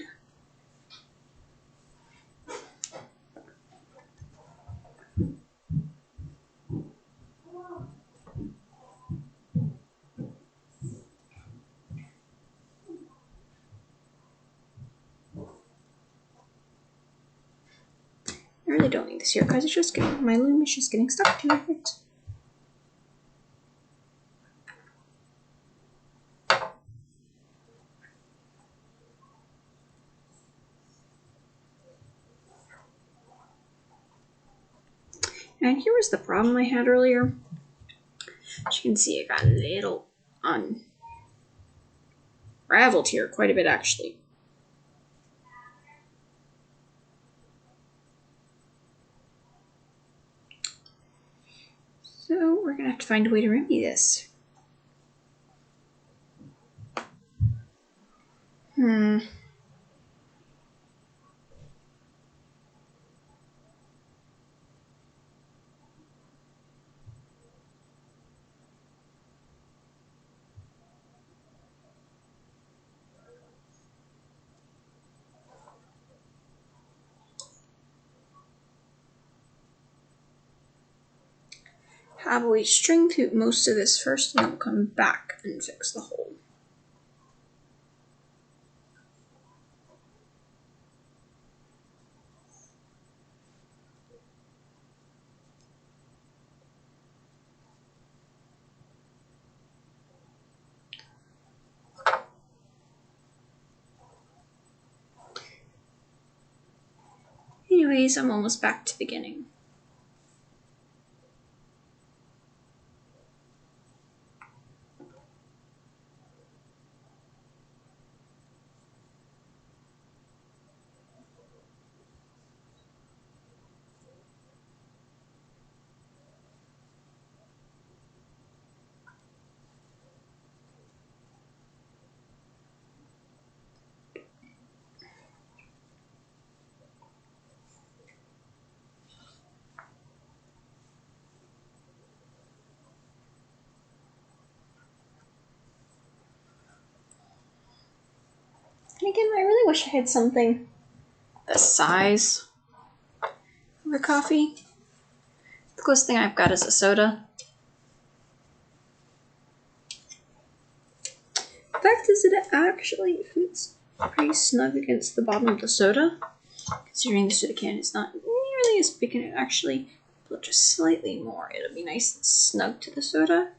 I really don't need this here because it's just getting, my loom is just getting stuck to it. And here was the problem I had earlier. As you can see, I got a little unraveled here, quite a bit actually. So we're gonna have to find a way to remedy this. Have we string through most of this first, and then we'll come back and fix the hole. Anyways, I'm almost back to beginning. And again, I really wish I had something the size of a coffee. The closest thing I've got is a soda. The fact is that it actually fits pretty snug against the bottom of the soda. Considering the soda can is not nearly as big, and it actually put just slightly more. It'll be nice and snug to the soda.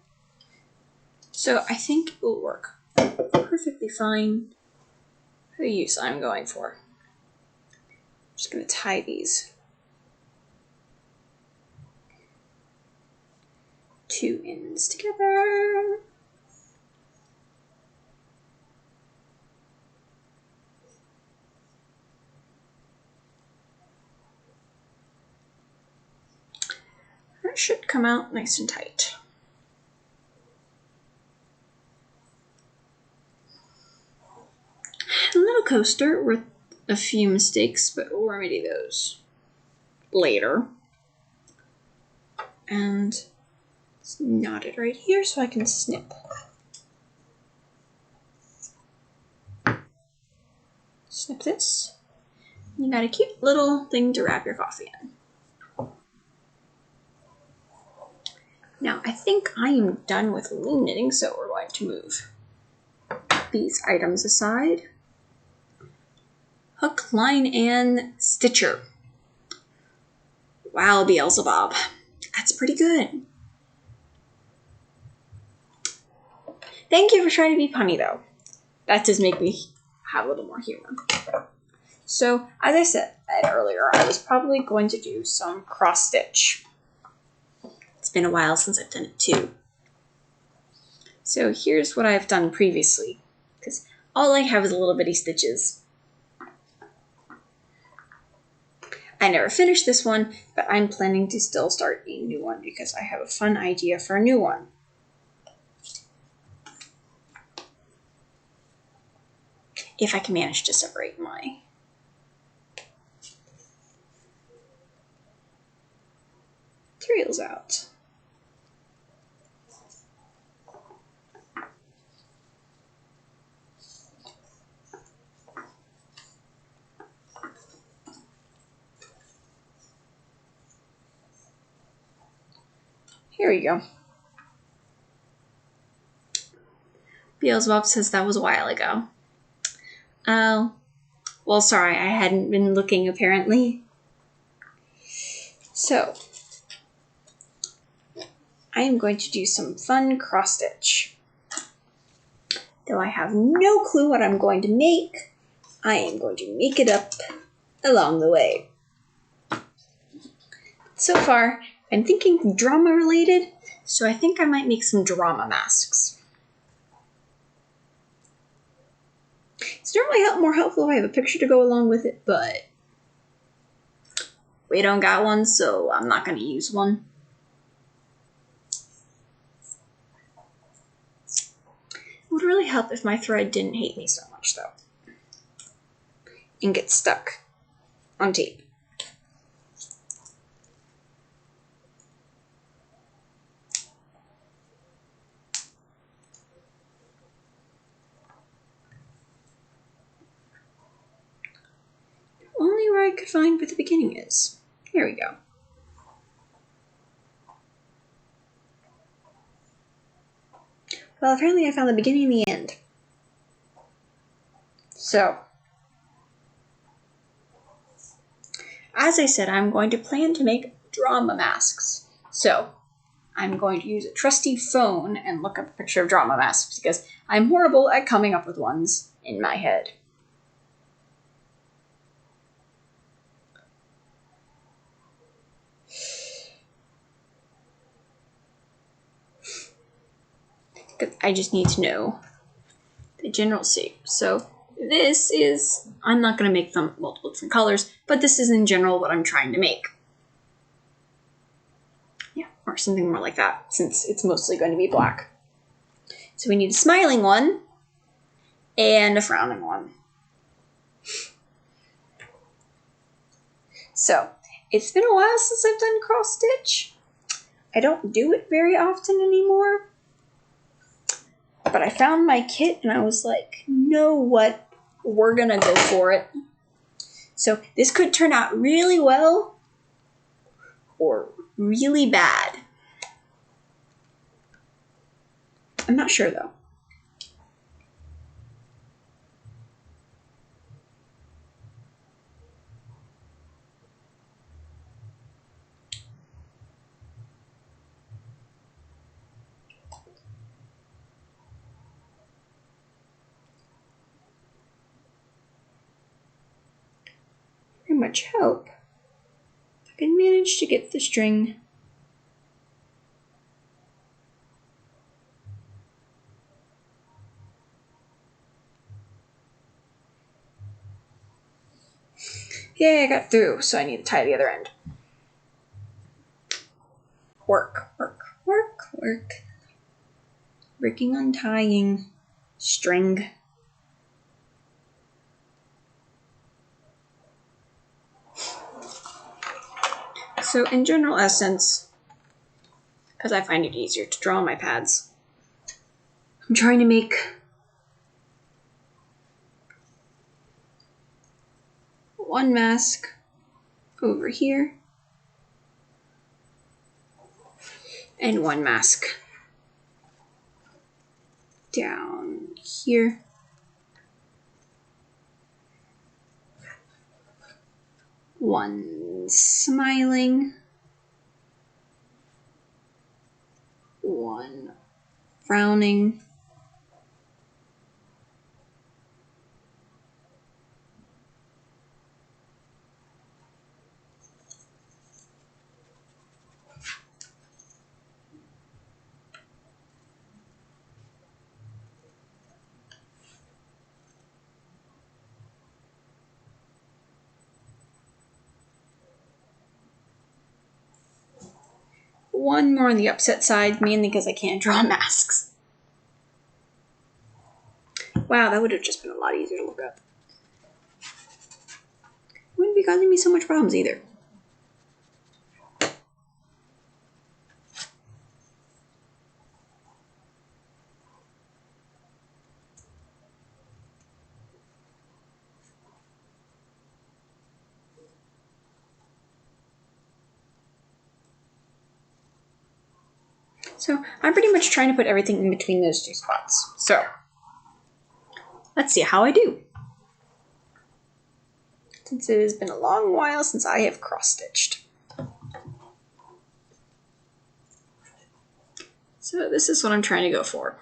So I think it will work perfectly fine for the use I'm going for. I'm just going to tie these two ends together. That should come out nice and tight. A little coaster with a few mistakes, but we'll remedy those later. And it's knotted right here so I can snip. Snip this. You got a cute little thing to wrap your coffee in. Now I think I am done with loom knitting, so we're going to move these items aside. Hook, line, and stitcher. Wow, Beelzebub. That's pretty good. Thank you for trying to be punny, though. That does make me have a little more humor. So, as I said earlier, I was probably going to do some cross stitch. It's been a while since I've done it too. So here's what I've done previously, because all I have is little bitty stitches. I never finished this one, but I'm planning to still start a new one because I have a fun idea for a new one. If I can manage to separate my materials out. Here we go. Beelzebub says that was a while ago. Oh, well, sorry, I hadn't been looking apparently. So, I am going to do some fun cross stitch. Though I have no clue what I'm going to make, I am going to make it up along the way. So far, I'm thinking drama related, so I think I might make some drama masks. It's normally more helpful if I have a picture to go along with it, but we don't got one, so I'm not going to use one. It would really help if my thread didn't hate me so much, though, and get stuck on tape. Only where I could find where the beginning is. Here we go. Well, apparently I found the beginning and the end. So, as I said, I'm going to plan to make drama masks. So, I'm going to use a trusty phone and look up a picture of drama masks because I'm horrible at coming up with ones in my head. I just need to know the general shape. So this is, I'm not going to make them multiple different colors, but this is in general what I'm trying to make. Yeah, or something more like that, since it's mostly going to be black. So we need a smiling one and a frowning one. So it's been a while since I've done cross stitch. I don't do it very often anymore. But I found my kit and I was like, know what? We're gonna go for it. So this could turn out really well or really bad. I'm not sure though. Very much hope I can manage to get the string Yay, I got through, so I need to tie the other end. Work, work, work, work. Working on tying string. So in general essence, because I find it easier to draw on my pads, I'm trying to make one mask over here and one mask down here. One smiling, one frowning, one more on the upset side, mainly because I can't draw masks. Wow, that would have just been a lot easier to look up. Wouldn't be causing me so much problems either. So I'm pretty much trying to put everything in between those two spots. So let's see how I do. Since it has been a long while since I have cross-stitched. So this is what I'm trying to go for.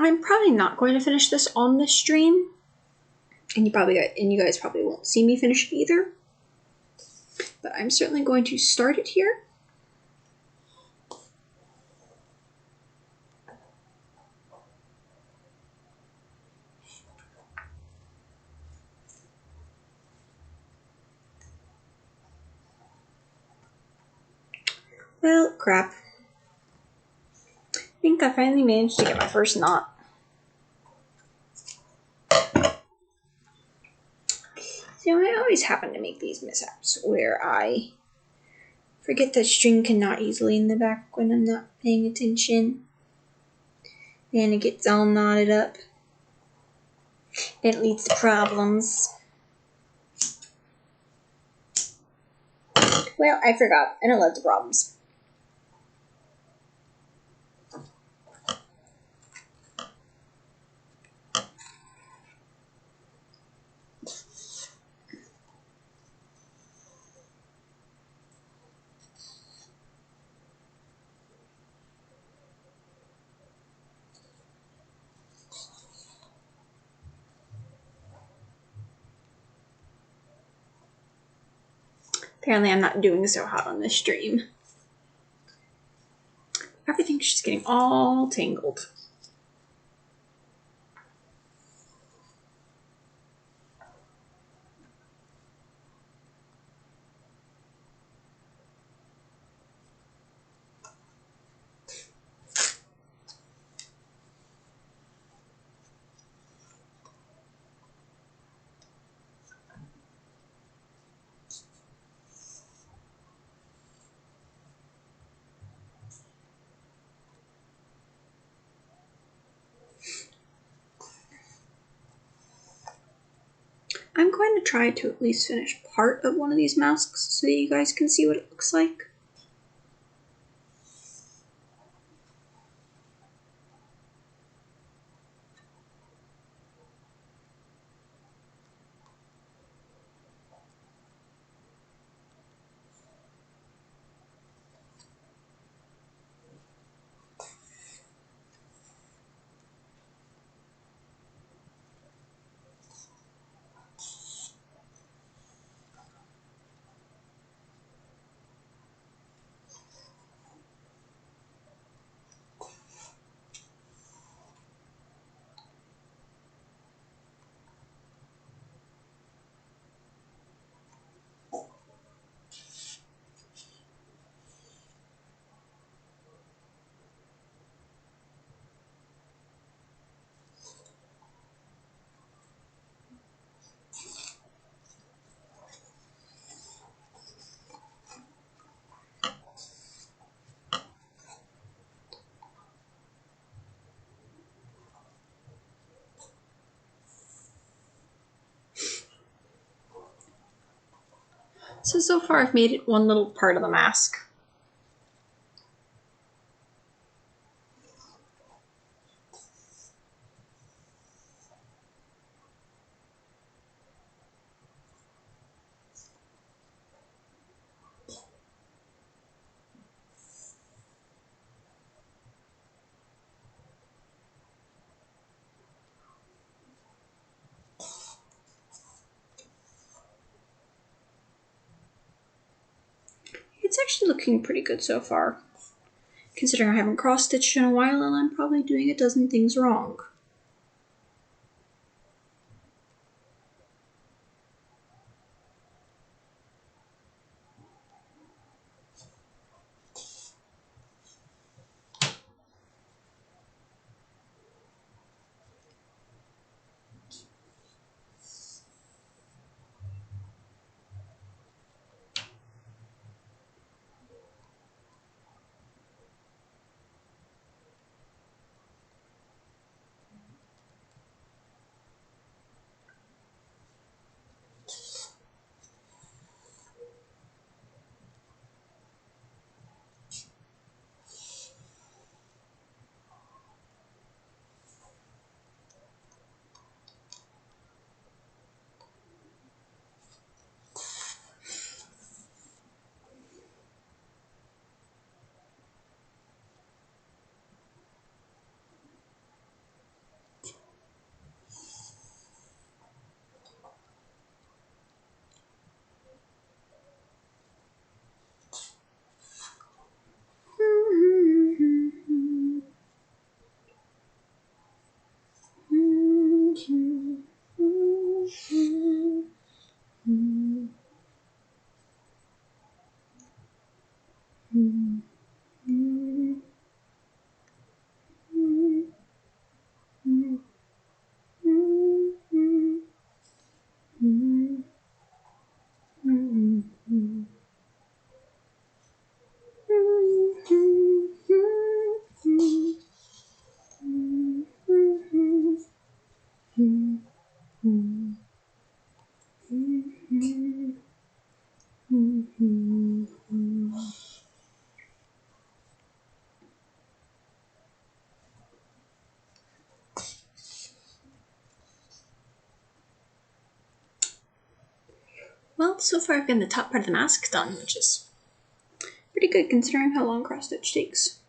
I'm probably not going to finish this on this stream, and you guys probably won't see me finish it either. But I'm certainly going to start it here. Well, crap. I think I finally managed to get my first knot. So I always happen to make these mishaps where I forget that string can knot easily in the back when I'm not paying attention. Then it gets all knotted up. Then it leads to problems. Well, I forgot, and it led to problems. Apparently I'm not doing so hot on this stream. Everything's just getting all tangled. I'm going to try to at least finish part of one of these masks so that you guys can see what it looks like. So far I've made it one little part of the mask. It's actually looking pretty good so far, considering I haven't cross-stitched in a while and I'm probably doing a dozen things wrong. Well, so far I've gotten the top part of the mask done, which is pretty good considering how long cross-stitch takes.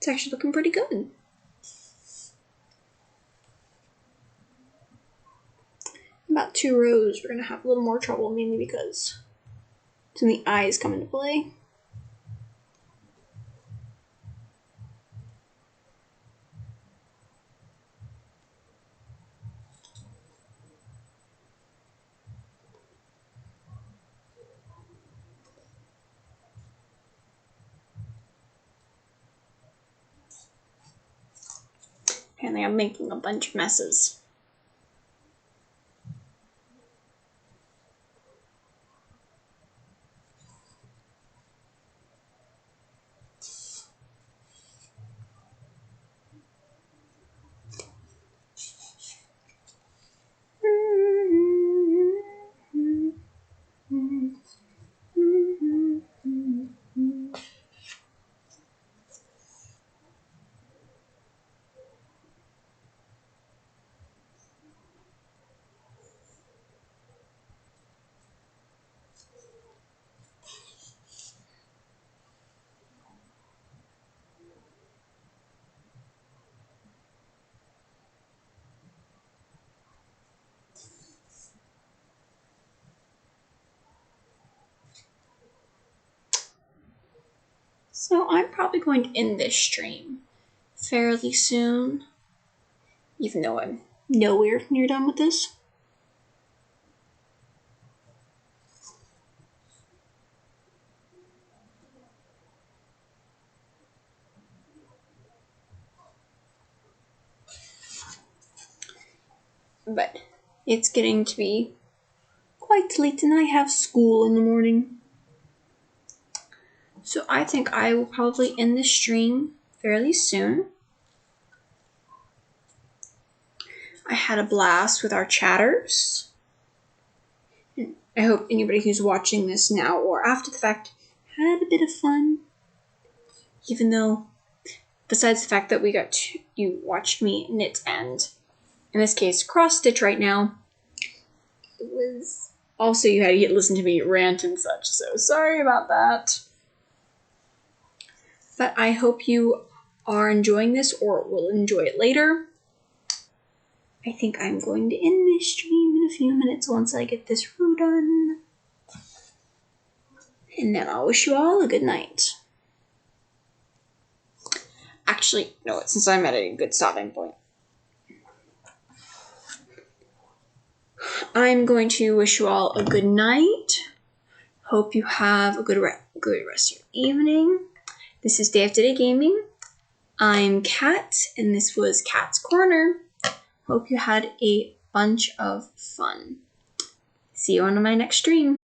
It's actually looking pretty good. About 2 rows, we're going to have a little more trouble, mainly because it's when the eyes come into play. Apparently I'm making a bunch of messes. So I'm probably going to end this stream fairly soon, even though I'm nowhere near done with this. But it's getting to be quite late and I have school in the morning. So I think I will probably end the stream fairly soon. I had a blast with our chatters. I hope anybody who's watching this now or after the fact had a bit of fun. Even though, besides the fact that you watched me knit and, in this case, cross stitch right now, it was also you had to listen to me rant and such, so sorry about that. But I hope you are enjoying this or will enjoy it later. I think I'm going to end this stream in a few minutes once I get this row done. And then I'll wish you all a good night. Actually, no, since I'm at a good stopping point, I'm going to wish you all a good night. Hope you have a good rest of your evening. This is Day After Day Gaming. I'm Kat, and this was Kat's Corner. Hope you had a bunch of fun. See you on my next stream.